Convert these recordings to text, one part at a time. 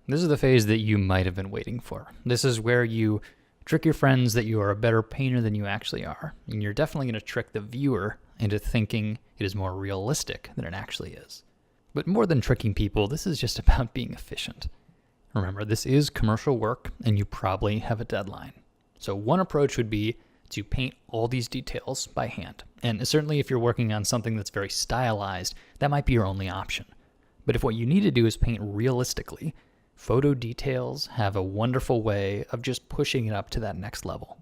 This is the phase that you might have been waiting for. This is where you trick your friends that you are a better painter than you actually are. And you're definitely going to trick the viewer into thinking it is more realistic than it actually is. But more than tricking people, this is just about being efficient. Remember, this is commercial work, and you probably have a deadline. So one approach would be to paint all these details by hand. And certainly if you're working on something that's very stylized, that might be your only option. But if what you need to do is paint realistically, photo details have a wonderful way of just pushing it up to that next level.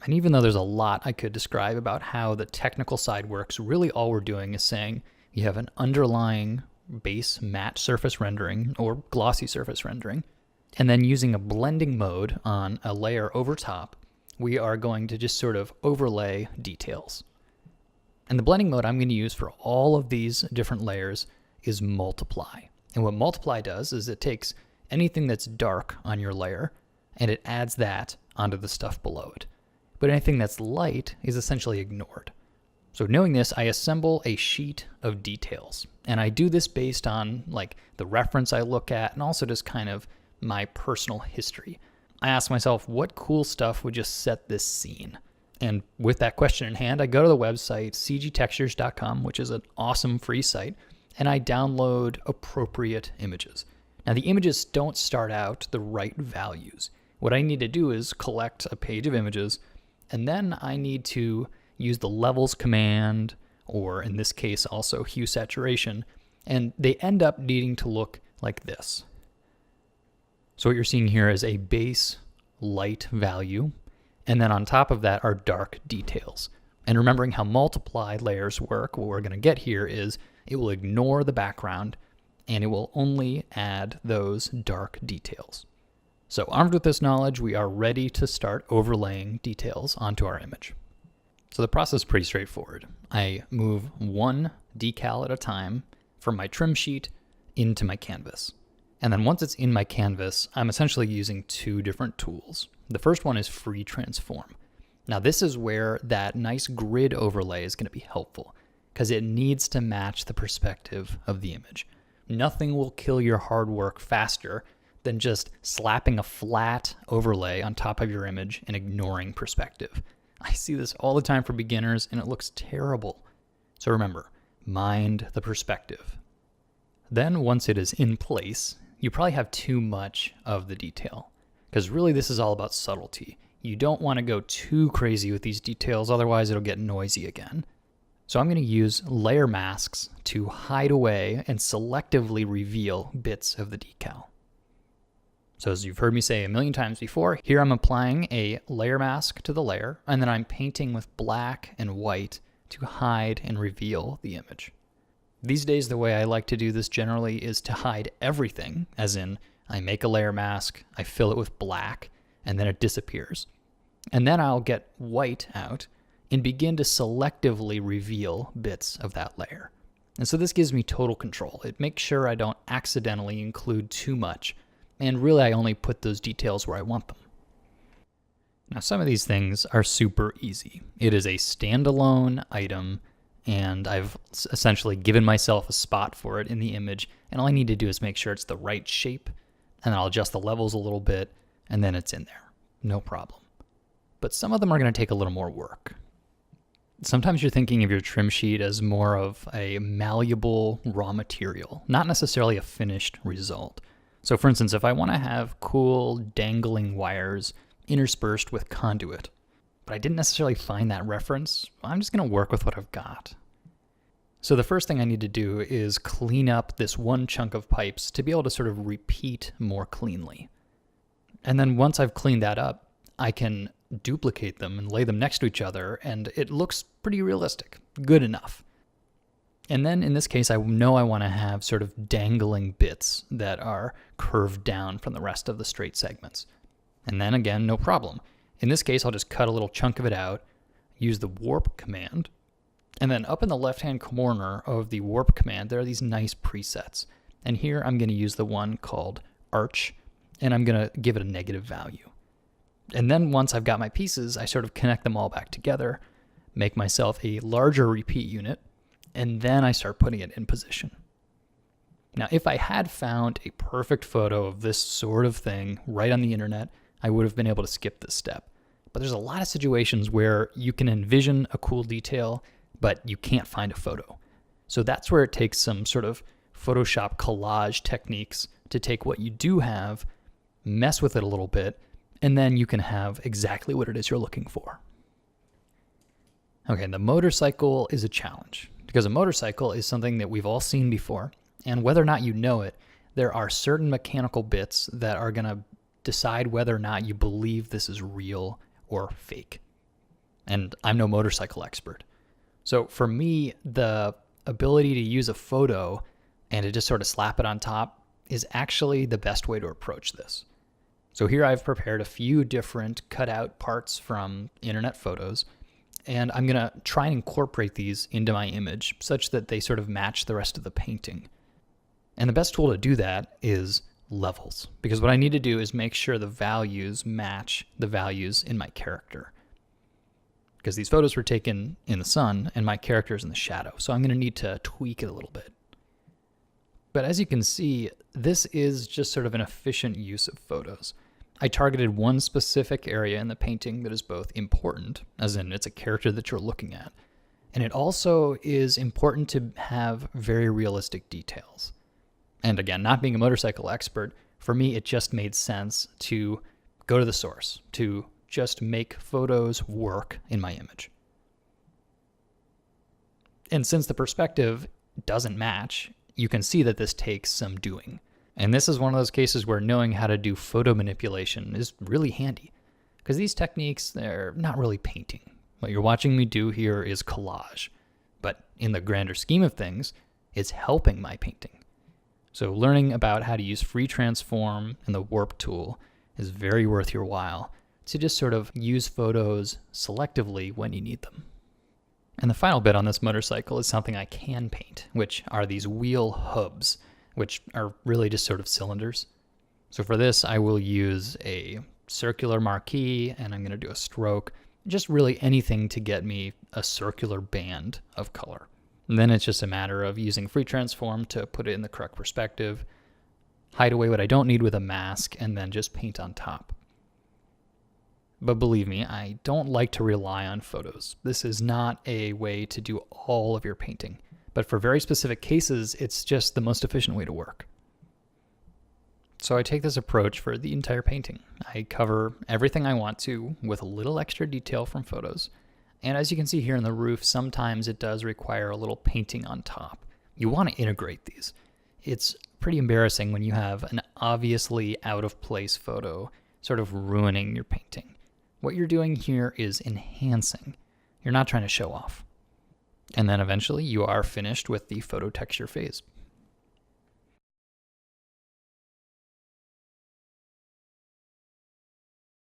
And even though there's a lot I could describe about how the technical side works, really all we're doing is saying you have an underlying base matte surface rendering or glossy surface rendering, and then using a blending mode on a layer over top, we are going to just sort of overlay details. And the blending mode I'm going to use for all of these different layers is multiply. And what multiply does is it takes anything that's dark on your layer and it adds that onto the stuff below it. But anything that's light is essentially ignored. So knowing this, I assemble a sheet of details. And I do this based on like the reference I look at and also just kind of my personal history. I ask myself, what cool stuff would just set this scene? And with that question in hand, I go to the website cgtextures.com, which is an awesome free site, and I download appropriate images. Now the images don't start out the right values. What I need to do is collect a page of images, and then I need to use the levels command, or in this case also hue saturation, and they end up needing to look like this. So what you're seeing here is a base light value, and then on top of that are dark details. And remembering how multiply layers work, what we're going to get here is it will ignore the background and it will only add those dark details. So armed with this knowledge, we are ready to start overlaying details onto our image. So the process is pretty straightforward. I move one decal at a time from my trim sheet into my canvas. And then once it's in my canvas, I'm essentially using two different tools. The first one is Free Transform. Now this is where that nice grid overlay is going to be helpful because it needs to match the perspective of the image. Nothing will kill your hard work faster than just slapping a flat overlay on top of your image and ignoring perspective. I see this all the time for beginners and it looks terrible. So remember, mind the perspective. Then once it is in place, you probably have too much of the detail because really this is all about subtlety. You don't want to go too crazy with these details, otherwise it'll get noisy again. So I'm going to use layer masks to hide away and selectively reveal bits of the decal. So as you've heard me say a million times before, here I'm applying a layer mask to the layer, and then I'm painting with black and white to hide and reveal the image. These days, the way I like to do this generally is to hide everything, as in I make a layer mask, I fill it with black, and then it disappears. And then I'll get white out and begin to selectively reveal bits of that layer. And so this gives me total control. It makes sure I don't accidentally include too much, and really I only put those details where I want them. Now some of these things are super easy. It is a standalone item, and I've essentially given myself a spot for it in the image, and all I need to do is make sure it's the right shape, and then I'll adjust the levels a little bit, and then it's in there. No problem. But some of them are going to take a little more work. Sometimes you're thinking of your trim sheet as more of a malleable raw material, not necessarily a finished result. So for instance, if I want to have cool dangling wires interspersed with conduit, but I didn't necessarily find that reference, I'm just going to work with what I've got. So the first thing I need to do is clean up this one chunk of pipes to be able to sort of repeat more cleanly. And then once I've cleaned that up, I can duplicate them and lay them next to each other, and it looks pretty realistic, good enough. And then in this case, I know I want to have sort of dangling bits that are curved down from the rest of the straight segments. And then again, no problem. In this case, I'll just cut a little chunk of it out, use the warp command, and then up in the left-hand corner of the warp command, there are these nice presets. And here I'm going to use the one called arch, and I'm going to give it a negative value. And then once I've got my pieces, I sort of connect them all back together, make myself a larger repeat unit, and then I start putting it in position. Now, if I had found a perfect photo of this sort of thing right on the internet, I would have been able to skip this step. But there's a lot of situations where you can envision a cool detail, but you can't find a photo. So that's where it takes some sort of Photoshop collage techniques to take what you do have, mess with it a little bit, and then you can have exactly what it is you're looking for. Okay, the motorcycle is a challenge because a motorcycle is something that we've all seen before. And whether or not you know it, there are certain mechanical bits that are going to decide whether or not you believe this is real or fake. And I'm no motorcycle expert. So for me, the ability to use a photo and to just sort of slap it on top is actually the best way to approach this. So here I've prepared a few different cutout parts from internet photos, and I'm going to try and incorporate these into my image such that they sort of match the rest of the painting. And the best tool to do that is levels, because what I need to do is make sure the values match the values in my character. Because these photos were taken in the sun and my character is in the shadow, so I'm going to need to tweak it a little bit. But as you can see, this is just sort of an efficient use of photos. I targeted one specific area in the painting that is both important, as in it's a character that you're looking at, and it also is important to have very realistic details. And again, not being a motorcycle expert, for me it just made sense to go to the source, to just make photos work in my image. And since the perspective doesn't match, you can see that this takes some doing. And this is one of those cases where knowing how to do photo manipulation is really handy, because these techniques, they're not really painting. What you're watching me do here is collage, but in the grander scheme of things, it's helping my painting. So learning about how to use free transform and the warp tool is very worth your while to just sort of use photos selectively when you need them. And the final bit on this motorcycle is something I can paint, which are these wheel hubs, which are really just sort of cylinders. So for this, I will use a circular marquee and I'm going to do a stroke, just really anything to get me a circular band of color. And then it's just a matter of using free transform to put it in the correct perspective, hide away what I don't need with a mask, and then just paint on top. But believe me, I don't like to rely on photos. This is not a way to do all of your painting. But for very specific cases, it's just the most efficient way to work. So I take this approach for the entire painting. I cover everything I want to with a little extra detail from photos. And as you can see here in the roof, sometimes it does require a little painting on top. You want to integrate these. It's pretty embarrassing when you have an obviously out of place photo sort of ruining your painting. What you're doing here is enhancing. You're not trying to show off. And then eventually you are finished with the photo texture phase.